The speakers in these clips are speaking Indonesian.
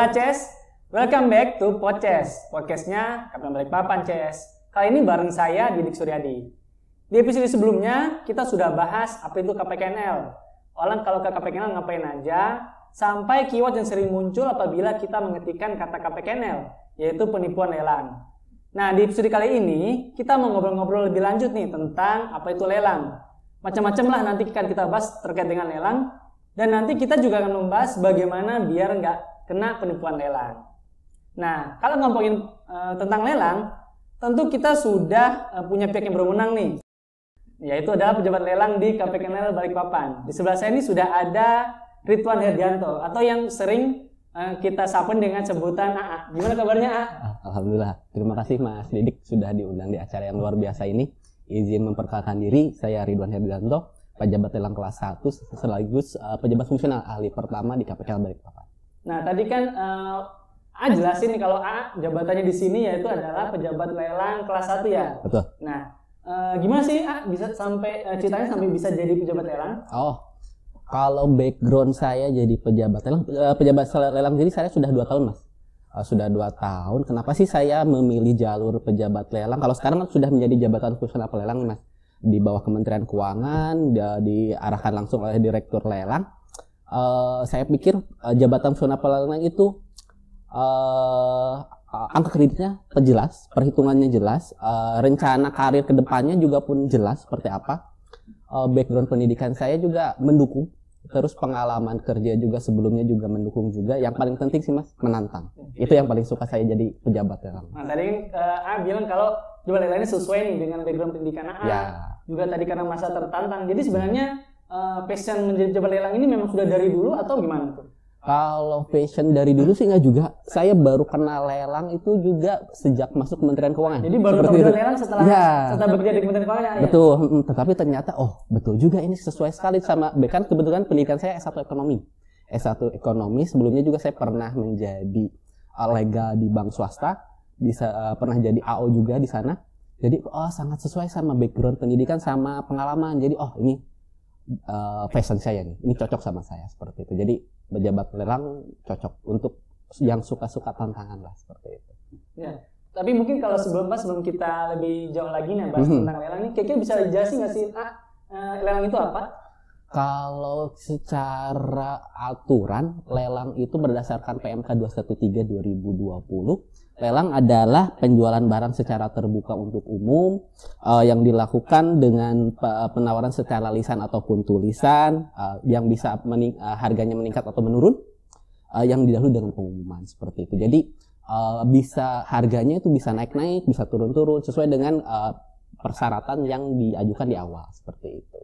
Halo Ces, welcome back to Podcast. Podcastnya Kapten Balikpapan Ces. Kali ini bareng saya Didik Suryadi. Di episode sebelumnya kita sudah bahas apa itu KPKNL. Orang kalau ke KPKNL ngapain aja, sampai keyword yang sering muncul apabila kita mengetikkan kata KPKNL, yaitu penipuan lelang. Nah, di episode kali ini kita mau ngobrol-ngobrol lebih lanjut nih tentang apa itu lelang. Macam-macam lah nanti akan kita bahas terkait dengan lelang. Dan nanti kita juga akan membahas bagaimana biar nggak kena penipuan lelang. Nah, kalau ngomongin tentang lelang, tentu kita sudah punya pihak yang berwenang nih, yaitu adalah pejabat lelang di KPKNL Balikpapan. Di sebelah saya ini sudah ada Ridwan Herdianto, atau yang sering kita sapa dengan sebutan AA. Gimana kabarnya, AA? Alhamdulillah, terima kasih Mas Didik sudah diundang di acara yang luar biasa ini. Izin memperkenalkan diri, saya Ridwan Herdianto, pejabat lelang kelas 1 sekaligus pejabat fungsional ahli pertama di KPKNL Balikpapan. Nah, tadi kan A jelasin nih kalau A jabatannya di sini yaitu adalah pejabat lelang kelas 1 ya. Betul. Nah, gimana sih A bisa sampai ceritanya sampai bisa jadi pejabat lelang? Oh, kalau background saya jadi pejabat lelang jadi saya sudah 2 tahun Mas. Sudah 2 tahun. Kenapa sih saya memilih jalur pejabat lelang? Kalau sekarang kan sudah menjadi jabatan fungsional pelelang Mas. Di bawah Kementerian Keuangan, diarahkan langsung oleh Direktur Lelang. Saya pikir jabatan fungsional pelelang itu angka kreditnya jelas, perhitungannya jelas, rencana karir kedepannya juga pun jelas seperti apa. Background pendidikan saya juga mendukung, terus pengalaman kerja juga sebelumnya juga mendukung juga. Yang paling penting sih Mas, menantang. Itu yang paling suka saya jadi pejabat lelang. Nah, tadi A bilang kalau pejabat lelang ini sesuai nih dengan background pendidikan A. Ya. Juga tadi karena masa tertantang. Jadi sebenarnya passion menjadi pejabat lelang ini memang sudah dari dulu atau gimana tuh? Kalau passion dari dulu sih nggak juga. Saya baru kenal lelang itu juga sejak masuk Kementerian Keuangan. Jadi baru tahu lelang setelah bekerja di Kementerian Keuangan ya? Betul, tetapi ternyata betul juga ini sesuai sekali sama, kan kebetulan pendidikan saya S1 Ekonomi. S1 Ekonomi, sebelumnya juga saya pernah menjadi legal di bank swasta, pernah jadi AO juga di sana. Jadi sangat sesuai sama background pendidikan sama pengalaman. Jadi ini passion saya nih, ini cocok sama saya seperti itu. Jadi pejabat lelang cocok untuk yang suka-suka tantangan lah seperti itu. Ya, tapi mungkin kalau sebelum kita lebih jauh lagi nih bahas tentang lelang ini, kira-kira bisa dijelasin nggak sih lelang itu apa? Kalau secara aturan lelang itu berdasarkan PMK 213 2020. Lelang adalah penjualan barang secara terbuka untuk umum yang dilakukan dengan penawaran secara lisan ataupun tulisan yang bisa harganya meningkat atau menurun yang didahului dengan pengumuman seperti itu. Jadi bisa harganya itu bisa naik-naik, bisa turun-turun sesuai dengan persyaratan yang diajukan di awal seperti itu.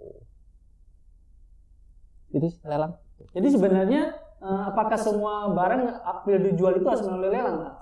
Itu lelang. Jadi sebenarnya apakah semua barang apabila dijual itu harus melalui lelang?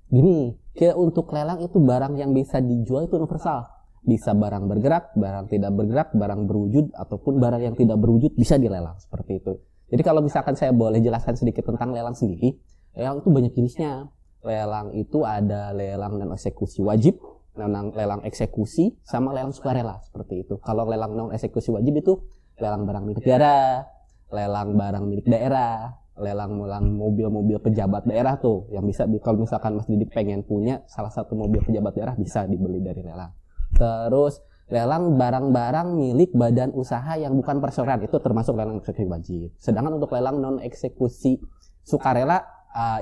Gini, untuk lelang itu barang yang bisa dijual itu universal. Bisa barang bergerak, barang tidak bergerak, barang berwujud, ataupun barang yang tidak berwujud bisa dilelang seperti itu. Jadi kalau misalkan saya boleh jelaskan sedikit tentang lelang sendiri, lelang itu banyak jenisnya. Lelang itu ada lelang non eksekusi wajib, lelang eksekusi, sama lelang sukarela seperti itu. Kalau lelang non eksekusi wajib itu lelang barang milik negara, lelang barang milik daerah, lelang mobil-mobil pejabat daerah tuh yang bisa kalau misalkan Mas Didik pengen punya salah satu mobil pejabat daerah bisa dibeli dari lelang. Terus lelang barang-barang milik badan usaha yang bukan perseroan itu termasuk lelang eksekusi wajib. Sedangkan untuk lelang non eksekusi sukarela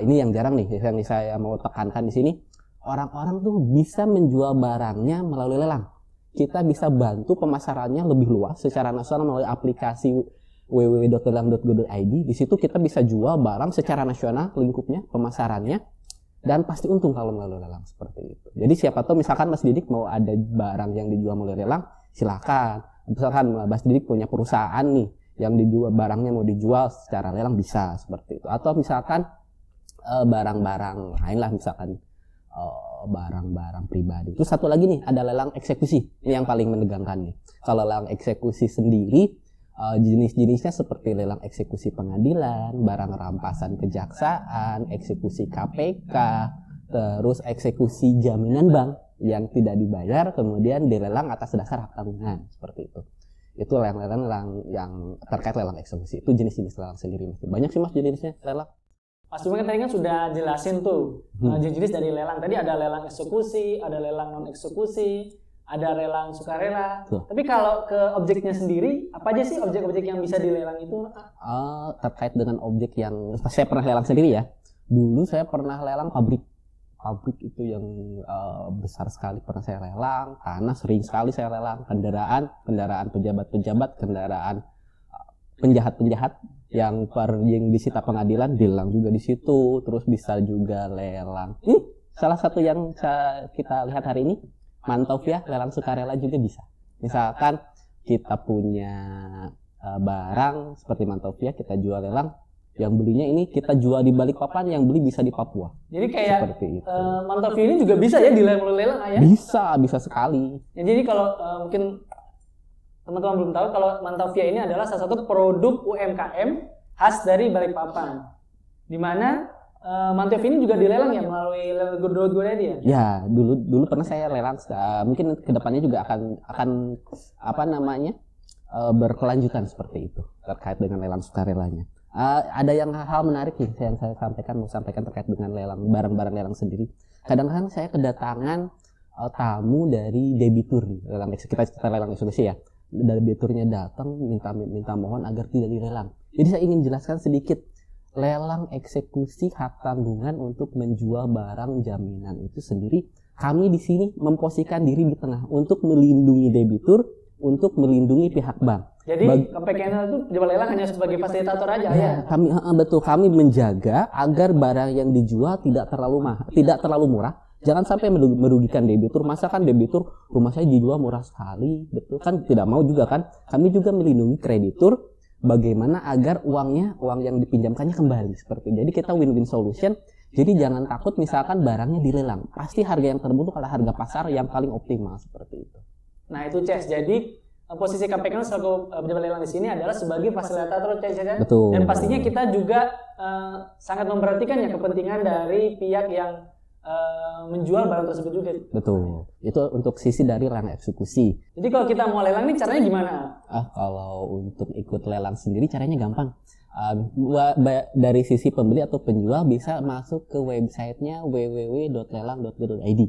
ini yang jarang nih yang saya mau tekankan di sini, orang-orang tuh bisa menjual barangnya melalui lelang. Kita bisa bantu pemasarannya lebih luas secara nasional melalui aplikasi www.lelang.go.id. Di situ kita bisa jual barang secara nasional lingkupnya, pemasarannya, dan pasti untung kalau melalui lelang seperti itu. Jadi siapa tahu misalkan Mas Didik mau ada barang yang dijual melalui lelang, silakan. Misalkan Mas Didik punya perusahaan nih yang dijual barangnya mau dijual secara lelang bisa seperti itu. Atau misalkan barang-barang lain lah, misalkan barang-barang pribadi. Terus satu lagi nih ada lelang eksekusi. Ini yang paling menegangkan nih. Kalau lelang eksekusi sendiri jenis-jenisnya seperti lelang eksekusi pengadilan, barang rampasan kejaksaan, eksekusi KPK, terus eksekusi jaminan bank yang tidak dibayar kemudian dilelang atas dasar hak tanggungan seperti itu. Itu lelang-lelang yang terkait lelang eksekusi. Itu jenis-jenis lelang sendiri. Banyak sih Mas jenisnya lelang. Mas Bima kan tadi kan sudah jelasin tuh jenis dari lelang. Tadi ada lelang eksekusi, ada lelang non eksekusi, ada lelang sukarela. Tapi kalau ke objeknya sendiri, apa aja sih objek-objek yang bisa dilelang itu? Terkait dengan objek yang saya pernah lelang sendiri ya. Dulu saya pernah lelang pabrik itu yang besar sekali pernah saya lelang. Tanah sering sekali saya lelang. Kendaraan pejabat-pejabat, kendaraan penjahat-penjahat yang disita pengadilan dilelang juga di situ. Terus bisa juga lelang. Salah satu yang kita lihat hari ini, Mantovia, lelang sukarela juga bisa. Misalkan kita punya barang seperti Mantovia, kita jual lelang, yang belinya ini kita jual di Balikpapan, yang beli bisa di Papua. Jadi kayak Mantovia ini juga bisa ya dilelang ya? Bisa sekali. Ya, jadi kalau mungkin teman-teman belum tahu, kalau Mantovia ini adalah salah satu produk UMKM khas dari Balikpapan, di mana Mantovia ini juga dilelang ya melalui lelang Go.id ya? Ya, dulu pernah saya lelang. Mungkin kedepannya juga akan berkelanjutan seperti itu terkait dengan lelang sukarelanya. Ada hal menarik nih yang saya mau sampaikan terkait dengan lelang barang-barang lelang sendiri. Kadang-kadang saya kedatangan tamu dari debitur nih, kita lelang eksekusi ya. Debiturnya datang minta mohon agar tidak dilelang. Jadi saya ingin jelaskan sedikit. Lelang eksekusi hak tanggungan untuk menjual barang jaminan itu sendiri, kami di sini memposisikan diri di tengah untuk melindungi debitur, untuk melindungi pihak bank. Jadi KPKNL itu jual lelang hanya sebagai fasilitator aja ya? Kami menjaga agar barang yang dijual tidak terlalu murah. Jangan sampai merugikan debitur. Masa kan debitur rumah saya dijual murah sekali, betul kan? Tidak mau juga kan? Kami juga melindungi kreditur. Bagaimana agar uang yang dipinjamkannya kembali seperti itu. Jadi kita win-win solution. Jadi jangan takut misalkan barangnya dilelang. Pasti harga yang terbentuk adalah harga pasar yang paling optimal seperti itu. Nah itu Ces. Jadi posisi KPK selaku pejabat lelang di sini adalah sebagai fasilitator Ces. Betul. Dan pastinya kita juga sangat memperhatikan ya kepentingan dari pihak yang menjual barang tersebut juga. Betul. Itu untuk sisi dari lelang eksekusi. Jadi kalau kita mau lelang nih caranya gimana? Kalau untuk ikut lelang sendiri caranya gampang. Dari sisi pembeli atau penjual bisa masuk ke websitenya www.lelang.go.id.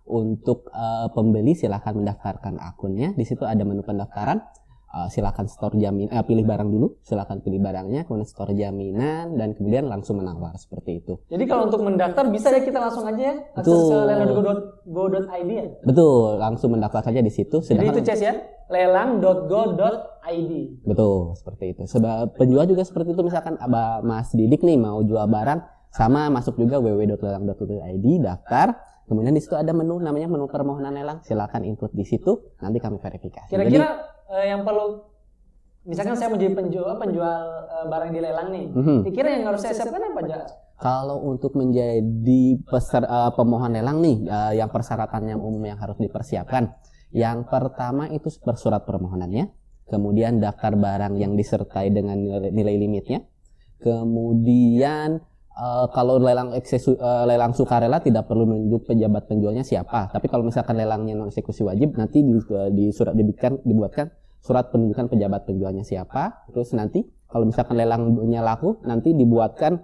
Untuk pembeli silahkan mendaftarkan akunnya. Di situ ada menu pendaftaran. Silakan store pilih barang dulu, silakan pilih barangnya, kemudian store jaminan, dan kemudian langsung menawar seperti itu. Jadi kalau untuk mendaftar bisa ya kita langsung aja akses ke lelang.go.id ya? Betul, langsung mendaftar saja di situ. Jadi itu Ces ya, lelang.go.id. Betul, seperti itu. Sebab penjual juga seperti itu, misalkan Mas Didik nih mau jual barang, sama masuk juga www.lelang.go.id, daftar. Kemudian di situ ada menu namanya menu permohonan lelang, silakan input di situ, nanti kami verifikasi. Kira-kira yang perlu, misalkan saya mau jadi penjual barang di lelang nih, kira-kira yang harus saya siapkan apa aja? Kalau untuk menjadi pemohon lelang nih, yang persyaratan yang umum yang harus dipersiapkan, yang pertama itu surat permohonannya, kemudian daftar barang yang disertai dengan nilai limitnya, kemudian kalau lelang sukarela tidak perlu menunjuk pejabat penjualnya siapa. Tapi kalau misalkan lelangnya non eksekusi wajib, nanti dibuatkan surat penunjukan pejabat penjualnya siapa. Terus nanti kalau misalkan lelangnya laku, nanti dibuatkan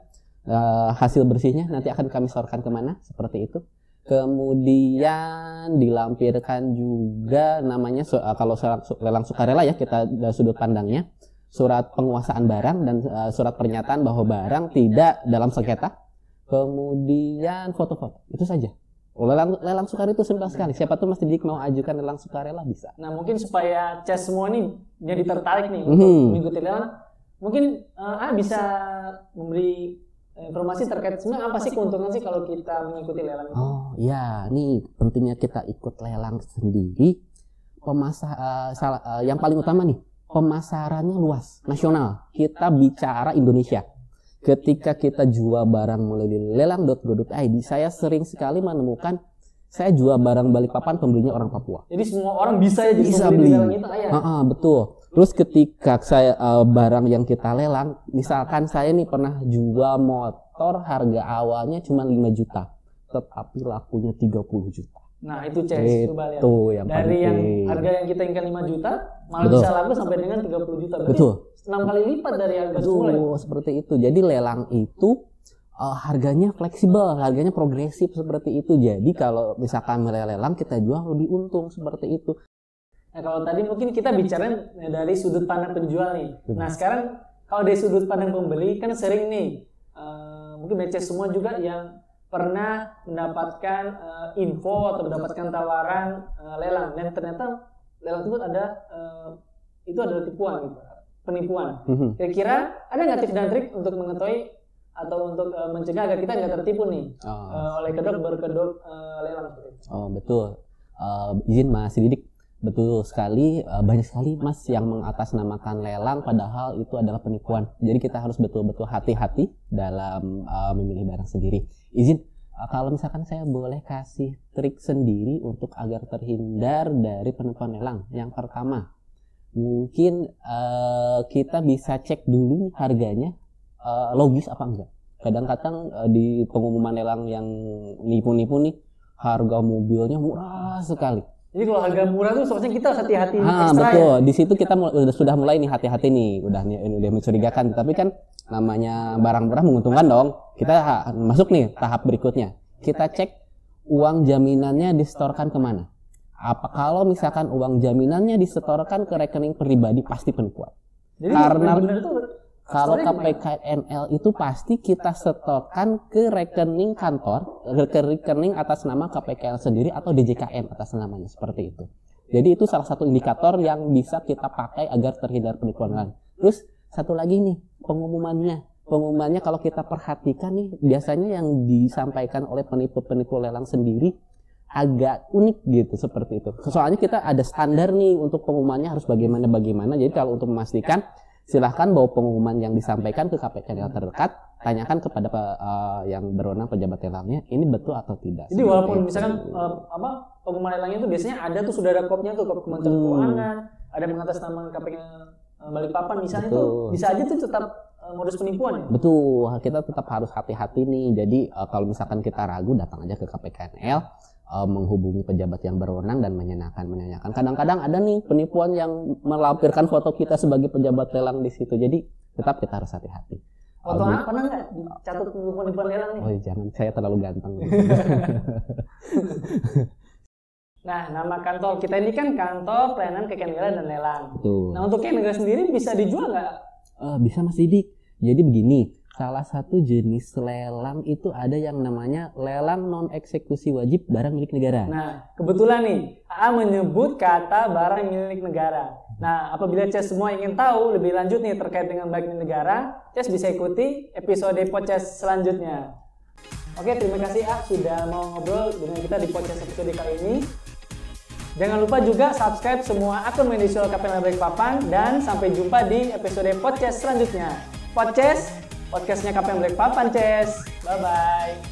hasil bersihnya, nanti akan kami sorkan kemana, seperti itu. Kemudian dilampirkan juga namanya kalau lelang sukarela ya, kita sudut pandangnya, surat penguasaan barang dan surat pernyataan bahwa barang tidak dalam sengketa, kemudian foto-foto, itu saja. Lelang sukarela itu simpel sekali. Siapa tuh Mas Didik mau ajukan lelang sukarela bisa. Nah mungkin supaya Ces semua nih jadi tertarik nih untuk mengikuti lelang, mungkin bisa memberi informasi terkait sebenarnya apa sih keuntungan sih kalau kita mengikuti lelang itu? Oh iya, nih pentingnya kita ikut lelang sendiri. Yang paling utama nih, pemasarannya luas, nasional. Kita bicara Indonesia. Ketika kita jual barang melalui lelang.go.id, saya sering sekali menemukan saya jual barang Balikpapan, pembelinya orang Papua. Jadi semua orang bisa ya bisa beli. Itu, betul. Terus ketika saya barang yang kita lelang, misalkan saya nih pernah jual motor harga awalnya cuma 5 juta, tetapi lakunya 30 juta. Nah itu Ces, coba lihat. Yang dari yang harga yang kita inginkan 5 juta, malah bisa laku sampai dengan 30 juta. Berarti 6 kali lipat dari harga semula. Seperti itu. Jadi lelang itu harganya fleksibel, harganya progresif seperti itu. Jadi kalau misalkan lelang kita jual lebih untung seperti itu. Nah, kalau tadi mungkin kita bicara dari sudut pandang penjual nih. Nah, sekarang kalau dari sudut pandang pembeli kan sering nih, mungkin BC semua juga yang pernah mendapatkan info atau mendapatkan tawaran lelang, dan ternyata lelang tersebut itu adalah tipuan gitu, penipuan. Kira-kira ada nggak tips dan trik untuk mengetahui atau untuk mencegah agar kita nggak tertipu nih oleh kedok berkedok lelang seperti itu? Oh betul, izin Mas Didik. Betul sekali, banyak sekali Mas yang mengatasnamakan lelang padahal itu adalah penipuan. Jadi kita harus betul-betul hati-hati dalam memilih barang sendiri. Izin, kalau misalkan saya boleh kasih trik sendiri untuk agar terhindar dari penipuan lelang. Yang pertama, mungkin kita bisa cek dulu harganya logis apa enggak. Kadang-kadang di pengumuman lelang yang nipu-nipu nih, harga mobilnya murah sekali. Jadi kalau harga murah tuh seharusnya kita harus hati-hati ekstra. Betul. Di situ kita sudah mulai nih hati-hati nih, udah mencurigakan. Tapi kan namanya barang murah menguntungkan dong. Kita masuk nih tahap berikutnya. Kita cek uang jaminannya disetorkan kemana. Kalau misalkan uang jaminannya disetorkan ke rekening pribadi pasti penipuan. Jadi karena kalau KPKNL itu pasti kita setorkan ke rekening kantor, ke rekening atas nama KPKNL sendiri atau DJKN atas namanya, seperti itu. Jadi itu salah satu indikator yang bisa kita pakai agar terhindar penipuan. Terus satu lagi nih, pengumumannya kalau kita perhatikan nih, biasanya yang disampaikan oleh penipu lelang sendiri agak unik gitu, seperti itu. Soalnya kita ada standar nih untuk pengumumannya harus bagaimana. Jadi kalau untuk memastikan, silahkan bawa pengumuman yang disampaikan ke KPKNL terdekat, tanyakan kepada yang berwenang pejabat lelangnya, ini betul atau tidak. Jadi walaupun misalkan pengumuman lelangnya itu biasanya ada tuh, sudah ada kopnya tuh, kop Kementerian Keuangan, ada mengatasnamakan KPKNL Balikpapan misalnya, itu bisa aja tuh tetap modus penipuan ya? Betul, kita tetap harus hati-hati nih. Jadi kalau misalkan kita ragu, datang aja ke KPKNL, menghubungi pejabat yang berwenang dan menanyakan. Kadang-kadang ada nih penipuan yang melampirkan foto kita sebagai pejabat lelang di situ. Jadi tetap kita harus hati-hati. Foto apa pernah nggak catat penipuan lelang nih? Oh jangan, saya terlalu ganteng. Nah, nama kantor kita ini kan Kantor Pelayanan Kekayaan Negara dan Lelang. Betul. Nah, untuk kekayaan negara sendiri bisa dijual nggak? Bisa Mas Didik. Jadi begini, salah satu jenis lelang itu ada yang namanya lelang non-eksekusi wajib barang milik negara. Nah, kebetulan nih, AA menyebut kata barang milik negara. Nah, apabila Ces semua ingin tahu lebih lanjut nih terkait dengan barang milik negara, Ces bisa ikuti episode podcast selanjutnya. Oke, terima kasih A sudah mau ngobrol dengan kita di podcast episode kali ini. Jangan lupa juga subscribe semua akun media sosial KPKNL Balikpapan dan sampai jumpa di episode podcast selanjutnya. Podcastnya KPKNL Balikpapan, Ces. Bye-bye.